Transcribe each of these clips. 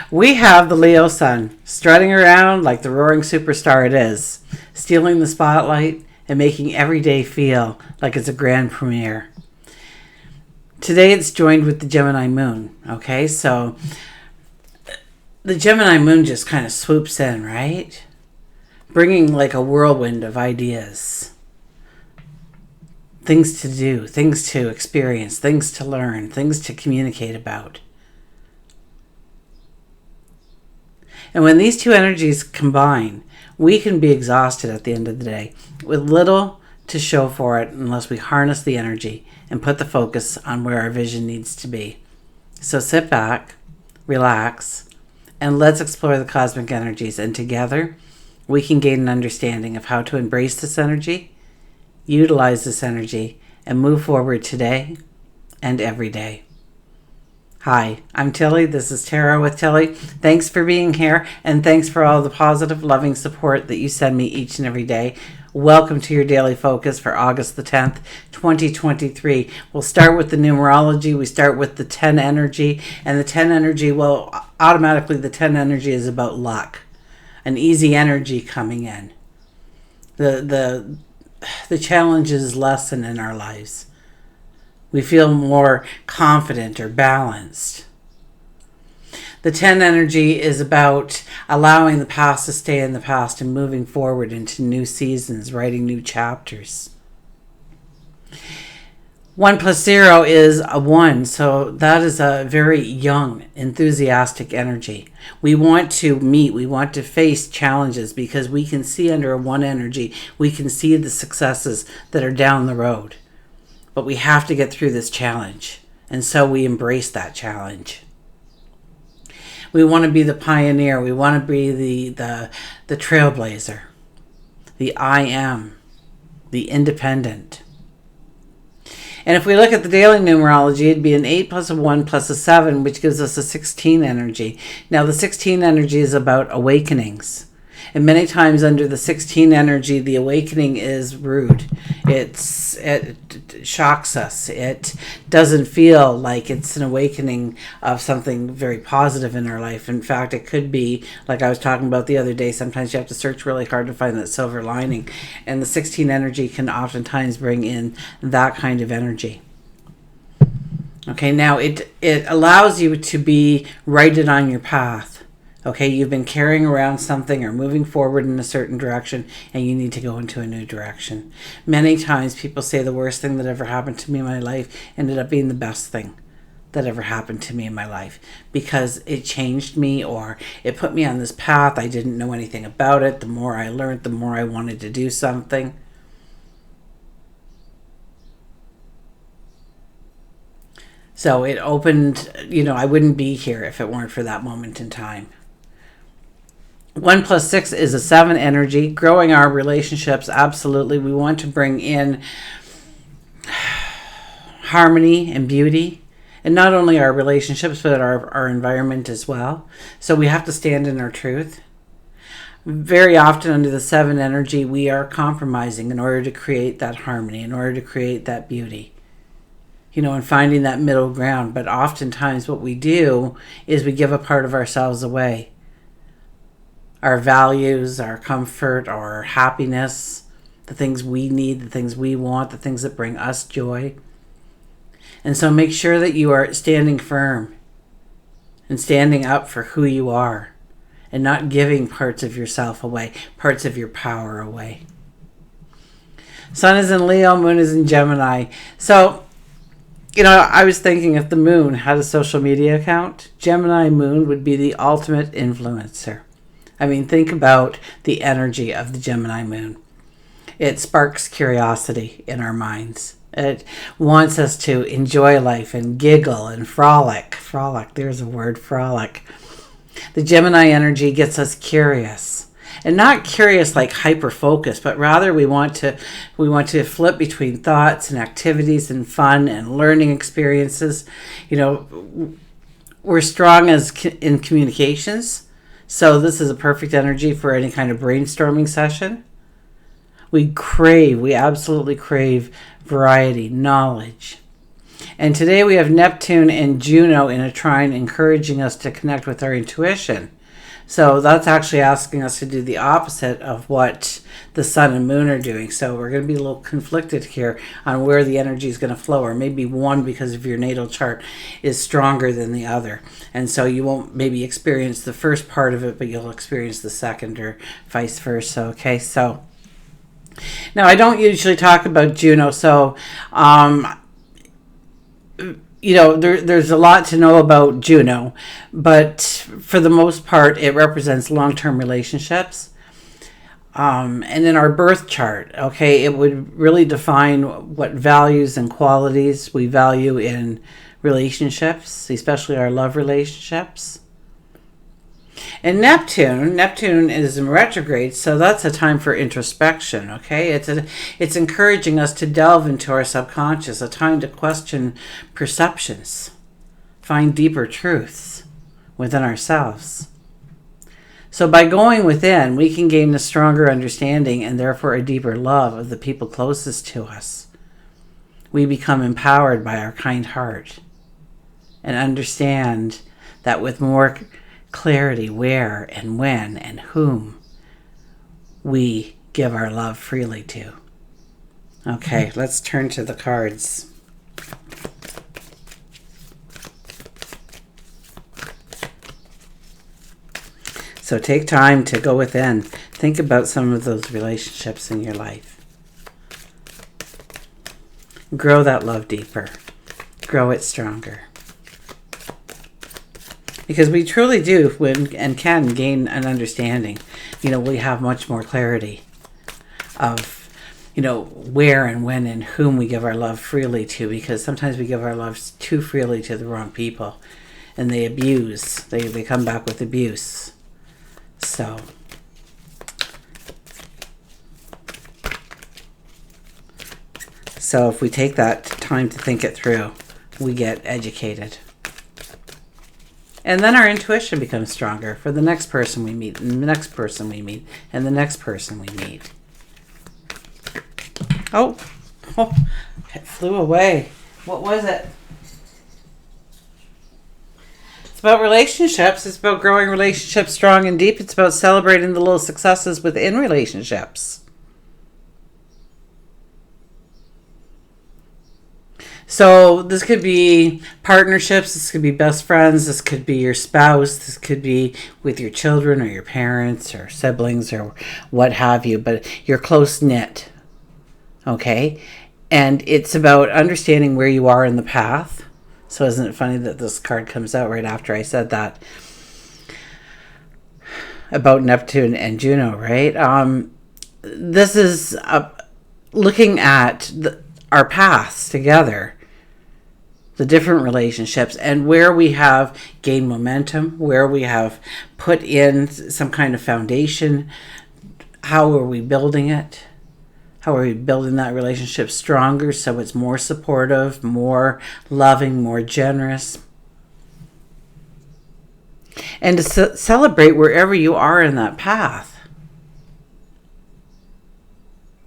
We have the Leo sun strutting around like the roaring superstar it is, stealing the spotlight and making every day feel like it's a grand premiere. Today it's joined with the Gemini moon, okay? So the Gemini moon just kind of swoops in, right? Bringing like a whirlwind of ideas. Things to do, things to experience, things to learn, things to communicate about. And when these two energies combine, we can be exhausted at the end of the day with little to show for it unless we harness the energy and put the focus on where our vision needs to be. So sit back, relax, and let's explore the cosmic energies. And together, we can gain an understanding of how to embrace this energy, utilize this energy, and move forward today and every day. Hi, I'm Tilly. This is Tarot with Tilly. Thanks for being here, and thanks for all the positive, loving support that you send me each and every day. Welcome to your daily focus for August the 10th, 2023. We'll start with the numerology. We start with the 10 energy, and the 10 energy, well, automatically the 10 energy is about luck, an easy energy coming in. The challenges lessen in our lives. We feel more confident or balanced. The 10 energy is about allowing the past to stay in the past and moving forward into new seasons, writing new chapters. 1 plus 0 is a 1, so that is a very young, enthusiastic energy. We want to meet, we want to face challenges because we can see under a 1 energy, we can see the successes that are down the road. But we have to get through this challenge, and so we embrace that challenge. We want to be the pioneer, we want to be the trailblazer, the I am, the independent. And if we look at the daily numerology, it'd be an 8 plus a 1 plus a 7, which gives us a 16 energy. Now, the 16 energy is about awakenings. And many times under the 16 energy, the awakening is rude. It shocks us. It doesn't feel like it's an awakening of something very positive in our life. In fact, it could be, like I was talking about the other day, sometimes you have to search really hard to find that silver lining. And the 16 energy can oftentimes bring in that kind of energy. Okay, now it allows you to be righted on your path. Okay, you've been carrying around something or moving forward in a certain direction and you need to go into a new direction. Many times people say the worst thing that ever happened to me in my life ended up being the best thing that ever happened to me in my life because it changed me or it put me on this path. I didn't know anything about it. The more I learned, the more I wanted to do something. So it opened, I wouldn't be here if it weren't for that moment in time. 1 plus 6 is a 7 energy, growing our relationships. Absolutely. We want to bring in harmony and beauty, and not only our relationships, but our environment as well. So we have to stand in our truth. Very often under the 7 energy, we are compromising in order to create that harmony, in order to create that beauty. And finding that middle ground. But oftentimes what we do is we give a part of ourselves away. Our values, our comfort, our happiness, the things we need, the things we want, the things that bring us joy. And so make sure that you are standing firm and standing up for who you are and not giving parts of yourself away, parts of your power away. Sun is in Leo, Moon is in Gemini. So, I was thinking if the moon had a social media account, Gemini moon would be the ultimate influencer. Think about the energy of the Gemini moon. It sparks curiosity in our minds. It wants us to enjoy life and giggle and frolic. Frolic, there's a word, frolic. The Gemini energy gets us curious. And not curious like hyper-focused, but rather we want to flip between thoughts and activities and fun and learning experiences. We're strong in communications. So this is a perfect energy for any kind of brainstorming session. We absolutely crave variety, knowledge. And today we have Neptune and Juno in a trine, encouraging us to connect with our intuition. So that's actually asking us to do the opposite of what the sun and moon are doing. So we're going to be a little conflicted here on where the energy is going to flow, or maybe one, because of your natal chart, is stronger than the other. And so you won't maybe experience the first part of it, but you'll experience the second, or vice versa. Okay, so now I don't usually talk about Juno, so there's a lot to know about Juno, but for the most part, it represents long-term relationships. And in our birth chart, okay, it would really define what values and qualities we value in relationships, especially our love relationships. And Neptune is in retrograde, so that's a time for introspection, okay? It's encouraging us to delve into our subconscious, a time to question perceptions, find deeper truths within ourselves. So by going within, we can gain a stronger understanding and therefore a deeper love of the people closest to us. We become empowered by our kind heart and understand that with more clarity where and when and whom we give our love freely to. Okay, let's turn to the cards. So take time to go within. Think about some of those relationships in your life. Grow that love deeper. Grow it stronger. Because we truly do and can gain an understanding. We have much more clarity of, where and when and whom we give our love freely to. Because sometimes we give our love too freely to the wrong people. And they abuse. They come back with abuse. So if we take that time to think it through, we get educated. And then our intuition becomes stronger for the next person we meet, and the next person we meet, and the next person we meet. Oh, it flew away. What was it? It's about relationships. It's about growing relationships strong and deep. It's about celebrating the little successes within relationships. So this could be partnerships, this could be best friends, this could be your spouse, this could be with your children or your parents or siblings or what have you, but you're close-knit, okay? And it's about understanding where you are in the path. So isn't it funny that this card comes out right after I said that about Neptune and Juno, right? This is looking at our paths together, the different relationships, and where we have gained momentum, where we have put in some kind of foundation. How are we building it? How are we building that relationship stronger so it's more supportive, more loving, more generous? And to celebrate wherever you are in that path.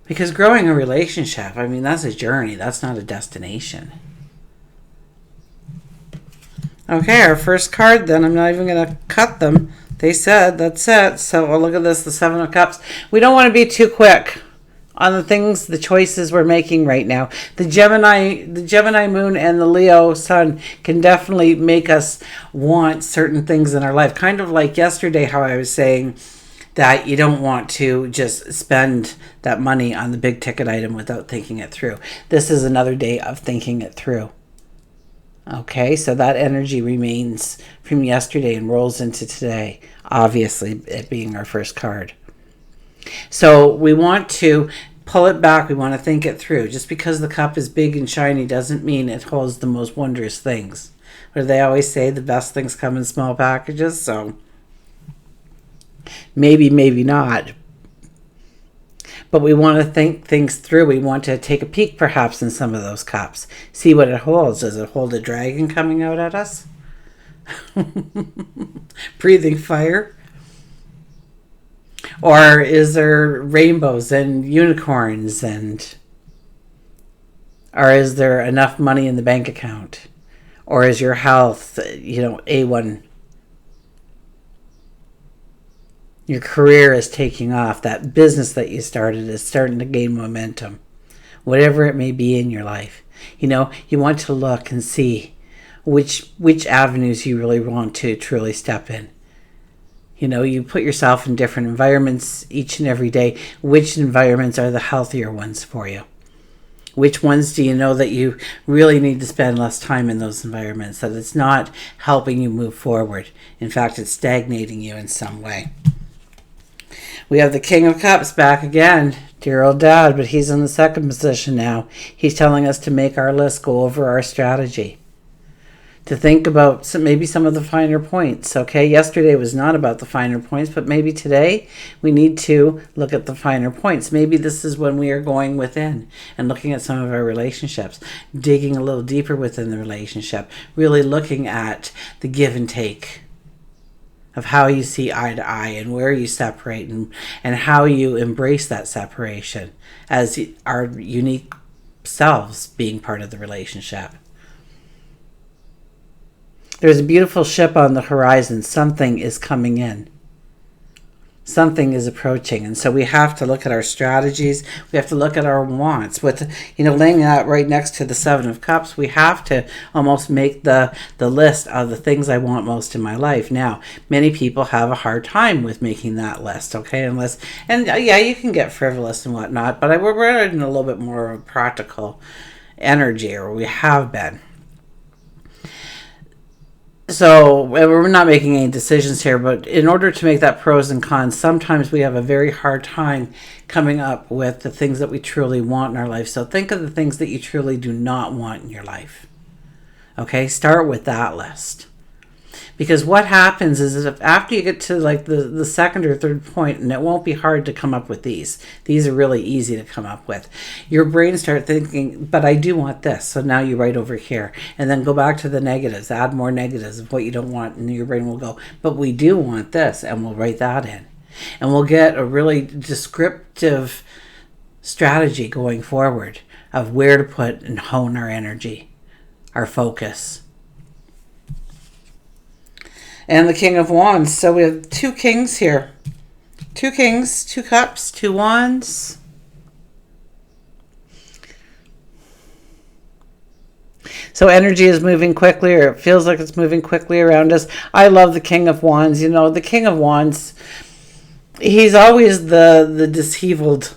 Because growing a relationship, that's a journey. That's not a destination. Okay, our first card then. I'm not even going to cut them. They said that's it. So well, look at this, the Seven of Cups. We don't want to be too quick on the things, the choices we're making right now. The Gemini moon and the Leo sun can definitely make us want certain things in our life. Kind of like yesterday how I was saying that you don't want to just spend that money on the big ticket item without thinking it through. This is another day of thinking it through. Okay, so that energy remains from yesterday and rolls into today, obviously it being our first card. So we want to pull it back. We want to think it through. Just because the cup is big and shiny doesn't mean it holds the most wondrous things. Or they always say the best things come in small packages, so maybe not. But we want to think things through. We want to take a peek perhaps in some of those cups. See what it holds. Does it hold a dragon coming out at us? Breathing fire? Or is there rainbows and unicorns and Or is there enough money in the bank account? Or is your health, A1? Your career is taking off. That business that you started is starting to gain momentum. Whatever it may be in your life. You want to look and see which avenues you really want to truly step in. You put yourself in different environments each and every day. Which environments are the healthier ones for you? Which ones do you know that you really need to spend less time in those environments, that it's not helping you move forward? In fact, it's stagnating you in some way. We have the King of Cups back again, dear old dad, but he's in the second position now. He's telling us to make our list, go over our strategy, to think about maybe some of the finer points, okay? Yesterday was not about the finer points, but maybe today we need to look at the finer points. Maybe this is when we are going within and looking at some of our relationships, digging a little deeper within the relationship, really looking at the give and take of how you see eye to eye and where you separate and how you embrace that separation as our unique selves being part of the relationship. There's a beautiful ship on the horizon. Something is coming in. Something is approaching. And so we have to look at our strategies. We have to look at our wants. With, laying that right next to the Seven of Cups, we have to almost make the list of the things I want most in my life. Now, many people have a hard time with making that list, okay? You can get frivolous and whatnot, but we're in a little bit more of a practical energy, or we have been. So we're not making any decisions here, but in order to make that pros and cons, sometimes we have a very hard time coming up with the things that we truly want in our life. So think of the things that you truly do not want in your life. Okay, start with that list. Because what happens is if after you get to like the second or third point, and it won't be hard to come up with these. These are really easy to come up with. Your brain starts thinking, but I do want this. So now you write over here. And then go back to the negatives. Add more negatives of what you don't want. And your brain will go, but we do want this. And we'll write that in. And we'll get a really descriptive strategy going forward of where to put and hone our energy, our focus. And the King of Wands. So we have two kings here. Two kings, two cups, two wands. So energy is moving quickly, or it feels like it's moving quickly around us. I love the King of Wands. The King of Wands, he's always the disheveled.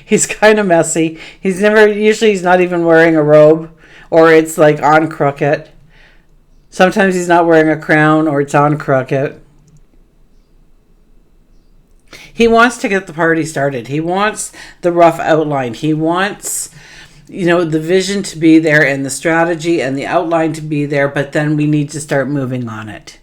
He's kind of messy. Usually he's not even wearing a robe, or it's like on crooked. Sometimes he's not wearing a crown, or it's on crooked. He wants to get the party started. He wants the rough outline. He wants, the vision to be there and the strategy and the outline to be there, but then we need to start moving on it.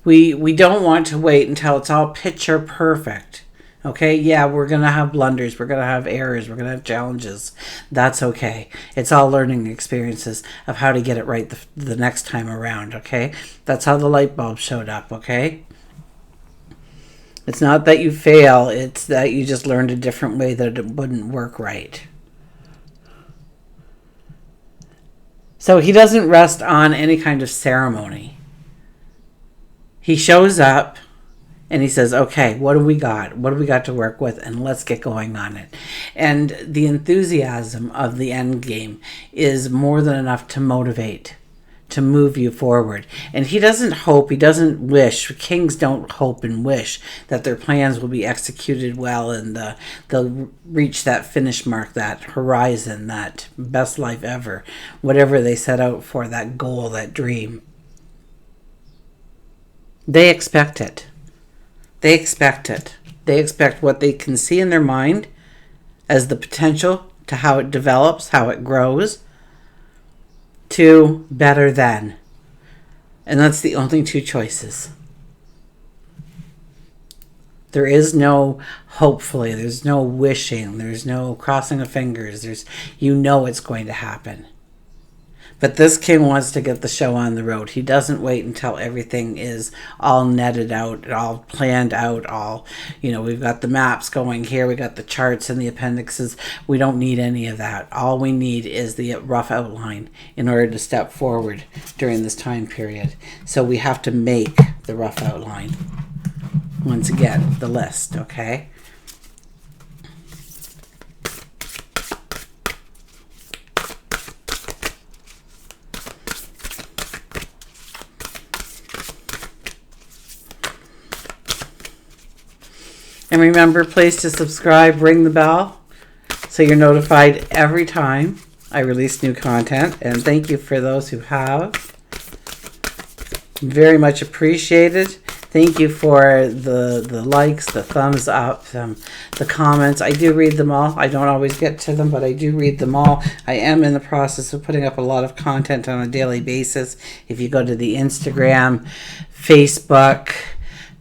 We don't want to wait until it's all picture perfect. Okay, yeah, we're going to have blunders. We're going to have errors. We're going to have challenges. That's okay. It's all learning experiences of how to get it right the next time around, okay? That's how the light bulb showed up, okay? It's not that you fail. It's that you just learned a different way that it wouldn't work right. So he doesn't rest on any kind of ceremony. He shows up. And he says, okay, what do we got? What do we got to work with? And let's get going on it. And the enthusiasm of the end game is more than enough to motivate, to move you forward. And he doesn't wish, kings don't hope and wish that their plans will be executed well and they'll reach that finish mark, that horizon, that best life ever, whatever they set out for, that goal, that dream. They expect it. They expect it. They expect what they can see in their mind as the potential to how it develops, how it grows, to better than. And that's the only two choices. There is no hopefully, there's no wishing, there's no crossing of fingers, it's going to happen. But this king wants to get the show on the road. He doesn't wait until everything is all netted out, all planned out, all, we've got the maps going here, we got the charts and the appendixes. We don't need any of that. All we need is the rough outline in order to step forward during this time period. So we have to make the rough outline. Once again, the list, okay? And remember, please to subscribe, ring the bell, so you're notified every time I release new content. And thank you for those who have. Very much appreciated. Thank you for the likes, the thumbs up, the comments. I do read them all. I don't always get to them, but I do read them all. I am in the process of putting up a lot of content on a daily basis. If you go to the Instagram, Facebook,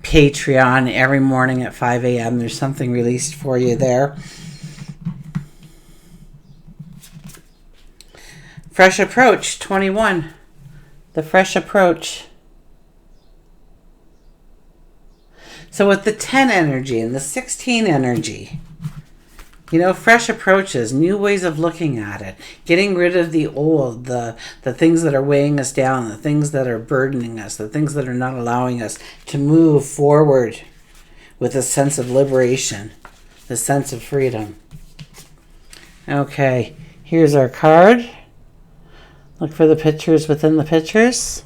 Patreon, every morning at 5 a.m. there's something released for you there. Fresh approach, 21. The fresh approach. So with the 10 energy and the 16 energy, fresh approaches, new ways of looking at it, getting rid of the old, the things that are weighing us down, the things that are burdening us, the things that are not allowing us to move forward with a sense of liberation, the sense of freedom. Okay, here's our card. Look for the pictures within the pictures.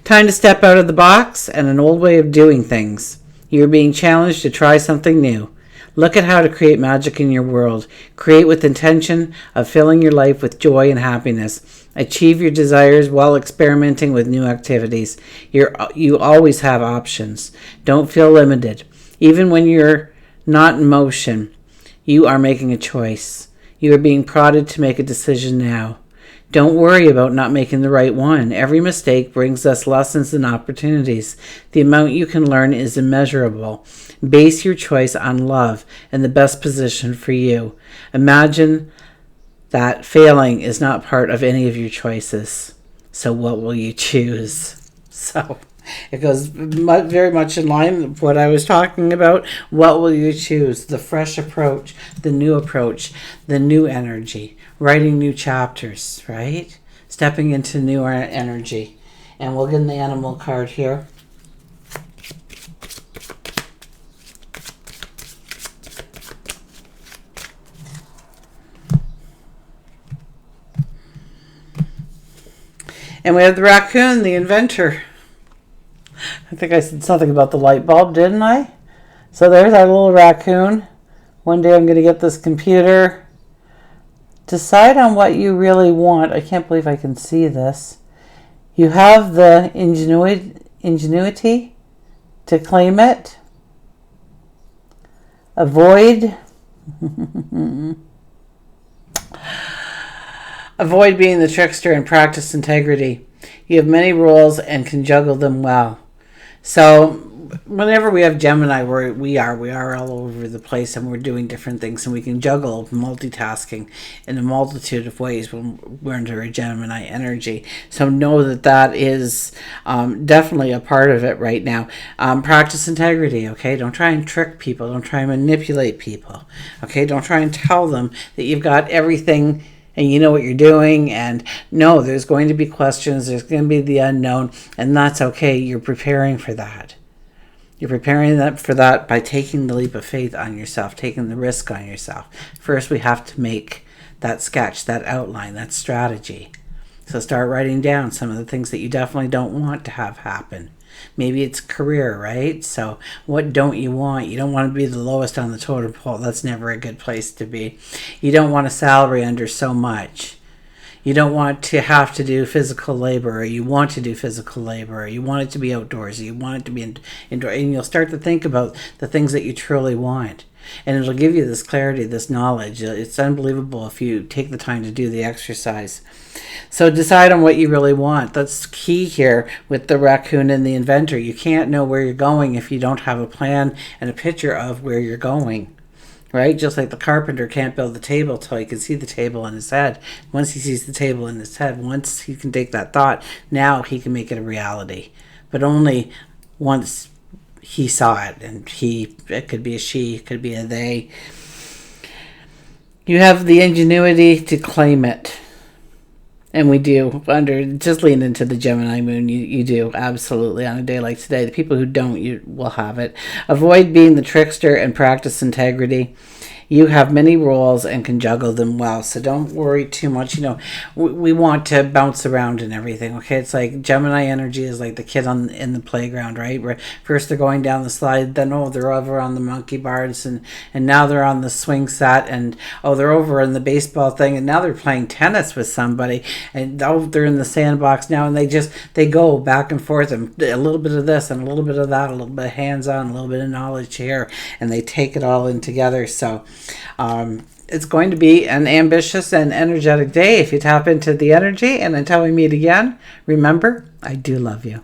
Time to step out of the box and an old way of doing things. You're being challenged to try something new. Look at how to create magic in your world. Create with intention of filling your life with joy and happiness. Achieve your desires while experimenting with new activities. You always have options. Don't feel limited. Even when you're not in motion, you are making a choice. You are being prodded to make a decision now. Don't worry about not making the right one. Every mistake brings us lessons and opportunities. The amount you can learn is immeasurable. Base your choice on love and the best position for you. Imagine that failing is not part of any of your choices. So what will you choose? So it goes very much in line with what I was talking about. What will you choose? The fresh approach, the new energy. Writing new chapters, right? Stepping into newer energy. And we'll get an animal card here. And we have the raccoon, the inventor. I think I said something about the light bulb, didn't I? So there's our little raccoon. One day I'm going to get this computer. Decide on what you really want. I can't believe I can see this. You have the ingenuity to claim it. Avoid being the trickster and practice integrity. You have many roles and can juggle them well. So whenever we have Gemini, we are all over the place, and we're doing different things, and we can juggle multitasking in a multitude of ways when we're under a Gemini energy. So know that is definitely a part of it right now. Practice integrity, okay? Don't try and trick people. Don't try and manipulate people, okay? Don't try and tell them that you've got everything and you know what you're doing. And no, there's going to be questions. There's going to be the unknown, and that's okay. You're preparing for that. You're preparing for that by taking the leap of faith on yourself, taking the risk on yourself. First, we have to make that sketch, that outline, that strategy. So start writing down some of the things that you definitely don't want to have happen. Maybe it's career, right? So what don't you want? You don't want to be the lowest on the totem pole. That's never a good place to be. You don't want a salary under so much. You don't want to have to do physical labor, or you want to do physical labor, or you want it to be outdoors, or you want it to be indoor, and you'll start to think about the things that you truly want. And it'll give you this clarity, this knowledge. It's unbelievable if you take the time to do the exercise. So decide on what you really want. That's key here with the raccoon and the inventor. You can't know where you're going if you don't have a plan and a picture of where you're going. right? Just like the carpenter can't build the table till he can see the table in his head. Once he sees the table in his head, once he can take that thought, now he can make it a reality. But only once he saw it, and it could be a she, it could be a they. You have the ingenuity to claim it. And we do, just lean into the Gemini moon. You do, absolutely, on a day like today. The people who don't, you will have it. Avoid being the trickster and practice integrity. You have many roles and can juggle them well, so don't worry too much. We want to bounce around and everything, okay? It's like Gemini energy is like the kid in the playground, right? Where first they're going down the slide, then they're over on the monkey bars, and now they're on the swing set, and they're over in the baseball thing, and now they're playing tennis with somebody, and they're in the sandbox now, and they go back and forth, and a little bit of this and a little bit of that, a little bit of hands-on, a little bit of knowledge here, and they take it all in together. So it's going to be an ambitious and energetic day if you tap into the energy. And until we meet again, remember, I do love you.